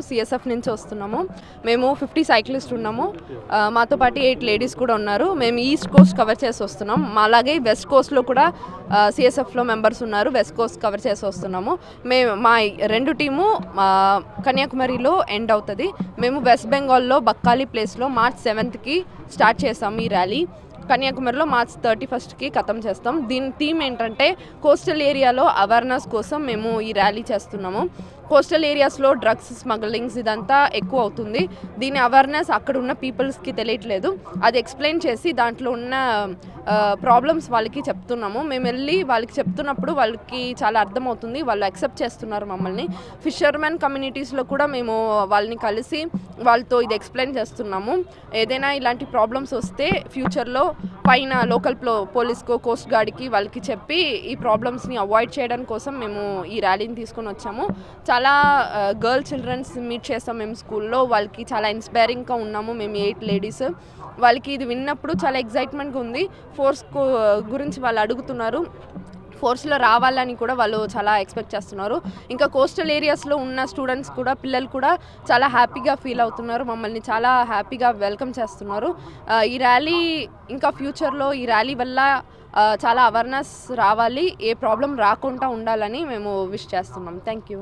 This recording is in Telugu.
సిఎస్ఎఫ్ నుంచి వస్తున్నాము. మేము 50 సైక్లిస్ట్ ఉన్నాము. మాతో పాటు 8 లేడీస్ కూడా ఉన్నారు. మేము ఈస్ట్ కోస్ట్ కవర్ చేసి వస్తున్నాం. అలాగే వెస్ట్ కోస్ట్లో కూడా సిఎస్ఎఫ్లో మెంబర్స్ ఉన్నారు. వెస్ట్ కోస్ట్ కవర్ చేసి వస్తున్నాము. మా 2 టీము కన్యాకుమారిలో ఎండ్ అవుతుంది. మేము వెస్ట్ బెంగాల్లో బక్కాలి ప్లేస్లో మార్చ్ 7కి స్టార్ట్ చేస్తాము ఈ ర్యాలీ. కన్యాకుమారిలో మార్చ్ 31కి ఖతం చేస్తాం. దీని థీమ్ ఏంటంటే కోస్టల్ ఏరియాలో అవేర్నెస్ కోసం మేము ఈ ర్యాలీ చేస్తున్నాము. కోస్టల్ ఏరియాస్లో డ్రగ్స్ స్మగ్లింగ్స్ ఇదంతా ఎక్కువ అవుతుంది. దీని అవేర్నెస్ అక్కడ ఉన్న పీపుల్స్కి తెలియట్లేదు. అది ఎక్స్ప్లెయిన్ చేసి దాంట్లో ఉన్న ప్రాబ్లమ్స్ వాళ్ళకి చెప్తున్నాము. మేము వెళ్ళి వాళ్ళకి చెప్తున్నప్పుడు వాళ్ళకి చాలా అర్థమవుతుంది. వాళ్ళు యాక్సెప్ట్ చేస్తున్నారు మమ్మల్ని. ఫిషర్మెన్ కమ్యూనిటీస్లో కూడా మేము వాళ్ళని కలిసి వాళ్ళతో ఇది ఎక్స్ప్లెయిన్ చేస్తున్నాము. ఏదైనా ఇలాంటి ప్రాబ్లమ్స్ వస్తే ఫ్యూచర్లో పైన లోకల్ పోలీస్కో కోస్ట్ గార్డ్కి వాళ్ళకి చెప్పి ఈ ప్రాబ్లమ్స్ని అవాయిడ్ చేయడం కోసం మేము ఈ ర్యాలీని తీసుకొని వచ్చాము. చాలా గర్ల్ చిల్డ్రన్స్ మీట్ చేస్తాం మేము స్కూల్లో. వాళ్ళకి చాలా ఇన్స్పైరింగ్గా ఉన్నాము మేము 8 లేడీస్. వాళ్ళకి ఇది విన్నప్పుడు చాలా ఎగ్జైట్మెంట్గా ఉంది. ఫోర్స్ గురించి వాళ్ళు అడుగుతున్నారు. ఫోర్స్లో రావాలని కూడా వాళ్ళు చాలా ఎక్స్పెక్ట్ చేస్తున్నారు. ఇంకా కోస్టల్ ఏరియాస్లో ఉన్న స్టూడెంట్స్ కూడా పిల్లలు కూడా చాలా హ్యాపీగా ఫీల్ అవుతున్నారు. మమ్మల్ని చాలా హ్యాపీగా వెల్కమ్ చేస్తున్నారు. ఈ ర్యాలీ ఇంకా ఫ్యూచర్లో ఈ ర్యాలీ వల్ల చాలా అవేర్నెస్ రావాలి, ఏ ప్రాబ్లం రాకుండా ఉండాలని మేము విష్ చేస్తున్నాం. Thank you.